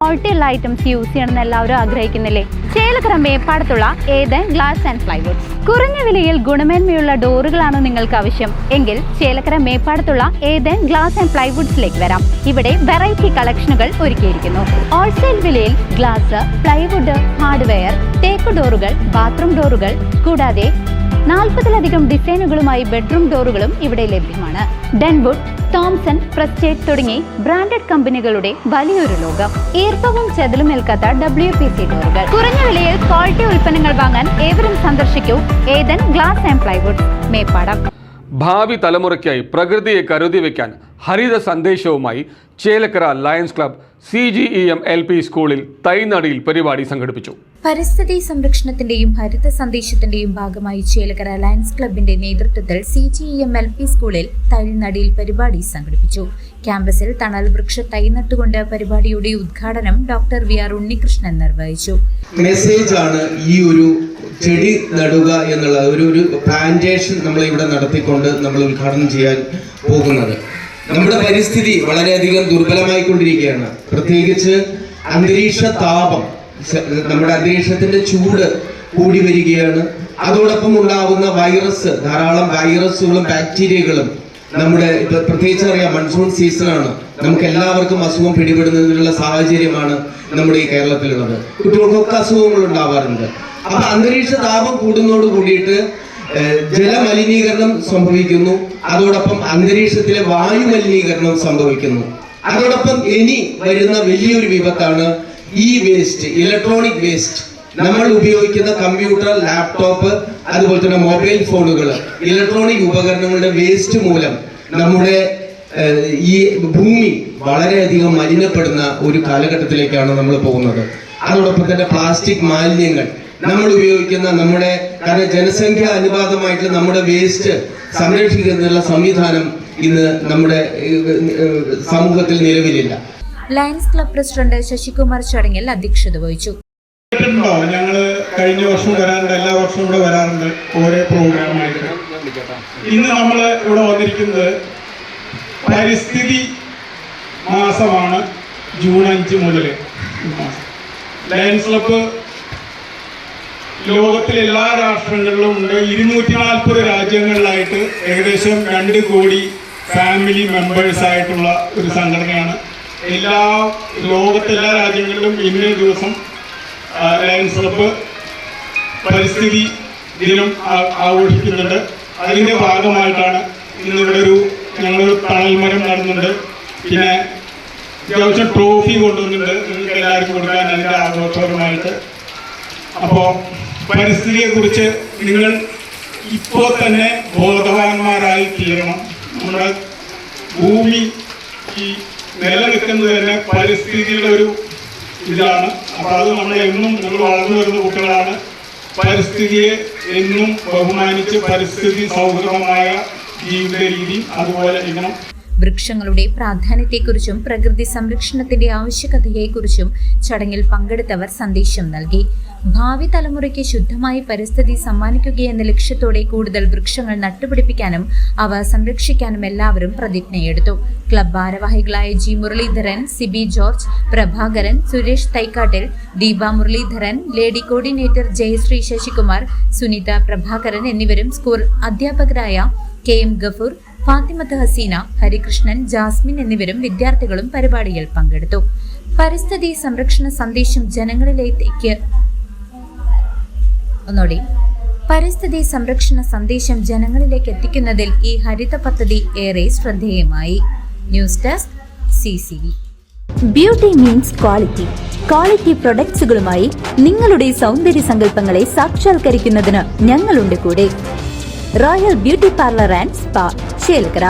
ക്വാളിറ്റിയുള്ള items use ചെയ്യണമെന്ന് എല്ലാവരും ആഗ്രഹിക്കുന്നില്ലേ? ചേലക്കര മേപ്പാടത്തുള്ള ഏദൻ ഗ്ലാസ് ആൻഡ് പ്ലൈവുഡ്സ്. കുറഞ്ഞ വിലയിൽ ഗുണമേന്മയുള്ള ഡോറുകളാണോ നിങ്ങൾക്ക് ആവശ്യം എങ്കിൽ ചേലക്കര മേപ്പാടത്തുള്ള ഏദൻ ഗ്ലാസ് ആൻഡ് പ്ലൈവുഡ്സിലേക്ക് വരാം. ഇവിടെ വെറൈറ്റി കളക്ഷനുകൾ ഒരുക്കിയിരിക്കുന്നു. ഹോൾസെയിൽ വിലയിൽ ഗ്ലാസ്, പ്ലൈവുഡ്, ഹാർഡ്വെയർ, തേക്ക് ഡോറുകൾ, ബാത്റൂം ഡോറുകൾ കൂടാതെ 40-ലധികം ഡിസൈനുകളുമായി ബെഡ്റൂം ഡോറുകളും ഇവിടെ ലഭ്യമാണ്. ഡെൻവുഡ്, തോംസൺ, പ്രസ്റ്റേജ് തുടങ്ങി ബ്രാൻഡഡ് കമ്പനികളുടെ വലിയൊരു ലോകം. ഈർപ്പവും ചെതലും ഏൽക്കാത്ത WPC ഡോറുകൾ. കുറഞ്ഞ വിലയിൽ ക്വാളിറ്റി ഉൽപ്പന്നങ്ങൾ വാങ്ങാൻ ഏവരും സന്ദർശിക്കൂ Eden glass and plywoods, Meppadam. ഭാവി തലമുറയ്ക്കായി പ്രകൃതിയെ കരുതി വയ്ക്കാൻ ഹരിത സന്ദേശവുമായി Chelakkara lions club CGEM LP സ്കൂളിൽ തൈനടിയിൽ പരിപാടി സംഘടിപ്പിച്ചു. പരിസ്ഥിതി സംരക്ഷണത്തിന്റെയും ഹരിത സന്ദേശത്തിന്റെയും ഭാഗമായി ചേലക്കര ലയൺസ് ക്ലബിന്റെ നേതൃത്വത്തിൽ CGEM LP സ്കൂളിൽ തൈനടിയിൽ പരിപാടി സംഘടിപ്പിച്ചു. ക്യാമ്പസിൽ തണൽ വൃക്ഷ തൈ നട്ടുകൊണ്ട് പരിപാടിയുടെ ഉദ്ഘാടനം ഡോക്ടർ VR ഉണ്ണികൃഷ്ണൻ നിർവഹിച്ചു. മെസ്സേജ് ആണ് ഈ ഒരു ചെടി നടുക എന്നുള്ള ഒരു പ്ലാന്റേഷൻ നമ്മൾ ഇവിടെ നടത്തിക്കൊണ്ട് നമ്മൾ ഉദ്ഘാടനം ചെയ്യാൻ പോകുന്നത്. നമ്മുടെ പരിസ്ഥിതി വളരെയധികം ദുർബലമായിക്കൊണ്ടിരിക്കുകയാണ്. പ്രത്യേകിച്ച് അന്തരീക്ഷ താപം, നമ്മുടെ അന്തരീക്ഷത്തിന്റെ ചൂട് കൂടി വരികയാണ്. അതോടൊപ്പം ഉണ്ടാവുന്ന വൈറസ്, ധാരാളം വൈറസുകളും ബാക്ടീരിയകളും നമ്മുടെ പ്രത്യേകിച്ച് അറിയാം, മൺസൂൺ സീസണാണ്. നമുക്ക് എല്ലാവർക്കും അസുഖം പിടിപെടുന്നതിനുള്ള സാഹചര്യമാണ് നമ്മുടെ ഈ കേരളത്തിലുള്ളത്. കുട്ടികൾക്കൊക്കെ അസുഖങ്ങൾ ഉണ്ടാവാറുണ്ട്. അപ്പൊ അന്തരീക്ഷ താപം കൂടുന്നതോട് കൂടിയിട്ട് ജലമലിനീകരണം സംഭവിക്കുന്നു. അതോടൊപ്പം അന്തരീക്ഷത്തിലെ വായു മലിനീകരണം സംഭവിക്കുന്നു. അതോടൊപ്പം ഇനി വരുന്ന വലിയൊരു വിപത്താണ് ഈ വേസ്റ്റ്, ഇലക്ട്രോണിക് വേസ്റ്റ്. നമ്മൾ ഉപയോഗിക്കുന്ന കമ്പ്യൂട്ടർ, ലാപ്ടോപ്പ്, അതുപോലെ തന്നെ മൊബൈൽ ഫോണുകൾ, ഇലക്ട്രോണിക് ഉപകരണങ്ങളുടെ വേസ്റ്റ് മൂലം നമ്മുടെ ഈ ഭൂമി വളരെയധികം മലിനപ്പെടുന്ന ഒരു കാലഘട്ടത്തിലേക്കാണ് നമ്മൾ പോകുന്നത്. അതോടൊപ്പം തന്നെ പ്ലാസ്റ്റിക് മാലിന്യങ്ങൾ നമ്മൾ ഉപയോഗിക്കുന്ന കാരണം ജനസംഖ്യ അനുപാതമായിട്ട് നമ്മുടെ വേസ്റ്റ് സംരക്ഷിക്കുന്നതിനുള്ള സംവിധാനം ഇന്ന് നമ്മുടെ സമൂഹത്തിൽ നിലവിലില്ല. ലയൺസ് ക്ലബ് പ്രസിഡന്റ് ശശികുമാർ ചടങ്ങിൽ അധ്യക്ഷത വഹിച്ചു. ഞങ്ങള് കഴിഞ്ഞ വർഷം വരാറുണ്ട്, എല്ലാ വർഷവും ഇവിടെ വരാറുണ്ട് ഓരോ പ്രോഗ്രാമായിട്ട്. ഇന്ന് നമ്മൾ ഇവിടെ വന്നിരിക്കുന്നത് പരിസ്ഥിതി മാസമാണ്. ജൂൺ 5 മുതൽ ലയൺസ് ക്ലബ് ലോകത്തിലെ എല്ലാ രാഷ്ട്രങ്ങളിലും ഉണ്ട്. 240 രാജ്യങ്ങളിലായിട്ട് ഏകദേശം 2 കോടി ഫാമിലി മെമ്പേഴ്സ് ആയിട്ടുള്ള ഒരു സംഘടനയാണ്. ലോകത്തെ എല്ലാ രാജ്യങ്ങളിലും ഇന്നേ ദിവസം ലയൺസ് ക്ലബ് പരിസ്ഥിതി ദിനം ആഘോഷിക്കുന്നുണ്ട്. അതിൻ്റെ ഭാഗമായിട്ടാണ് ഇന്നിവിടെ ഞങ്ങളൊരു തണൽമരം നടന്നുണ്ട്. പിന്നെ അത്യാവശ്യം ട്രോഫി കൊണ്ടുവന്നിട്ടുണ്ട് നിങ്ങൾക്ക് എല്ലാവർക്കും കൊടുക്കാൻ അതിൻ്റെ ആഘോഷപരമായിട്ട്. അപ്പോൾ പരിസ്ഥിതിയെക്കുറിച്ച് നിങ്ങൾ ഇപ്പോൾ തന്നെ ബോധവാന്മാരായി തീരണം. നമ്മുടെ ഭൂമി ഈ നിലനിൽക്കുന്നത് തന്നെ പരിസ്ഥിതിയുടെ ഒരു ഇതാണ്. അപ്പോൾ അത് നമ്മളെന്നും നമ്മൾ വളർന്നു വരുന്ന കുട്ടികളാണ്. പരിസ്ഥിതിയെ എന്നും ബഹുമാനിച്ച് പരിസ്ഥിതി സൗഹൃദമായ ജീവിത രീതി അതുപോലെ ഇരിക്കണം. വൃക്ഷങ്ങളുടെ പ്രാധാന്യത്തെക്കുറിച്ചും പ്രകൃതി സംരക്ഷണത്തിന്റെ ആവശ്യകതയെക്കുറിച്ചും ചടങ്ങിൽ പങ്കെടുത്തവർ സന്ദേശം നൽകി. ഭാവി തലമുറയ്ക്ക് ശുദ്ധമായ പരിസ്ഥിതി സമ്മാനിക്കുകയെന്ന ലക്ഷ്യത്തോടെ കൂടുതൽ വൃക്ഷങ്ങൾ നട്ടുപിടിപ്പിക്കാനും അവ സംരക്ഷിക്കാനും എല്ലാവരും പ്രതിജ്ഞയെടുത്തു. ക്ലബ് ഭാരവാഹികളായ G Muraleedharan, Siby George, Prabhakaran, Suresh Thaikkattil, Deepa Muraleedharan, lady coordinator Jayasree Sasikumar, Sunitha Prabhakaran എന്നിവരും സ്കൂൾ അധ്യാപകരായ KM ഗഫൂർ, ഫാത്തിമത്ത് ഹസീന, ഹരികൃഷ്ണൻ, ജാസ്മിൻ എന്നിവരും വിദ്യാർത്ഥികളും പരിപാടിയിൽ പങ്കെടുത്തു. പരിസ്ഥിതി സംരക്ഷണ സന്ദേശം ജനങ്ങളിലേക്ക് എത്തിക്കുന്നതിൽ ഈ ഹരിത പദ്ധതി ഏറെ ശ്രദ്ധേയമായി. News desk CCV. Beauty means quality. Quality പ്രൊഡക്ട്സുകളുമായി നിങ്ങളുടെ സൗന്ദര്യ സങ്കല്പങ്ങളെ സാക്ഷാത്കരിക്കുന്നതിന് ഞങ്ങളുണ്ട് കൂടെ. Royal beauty parlour and spa, Chelakkara.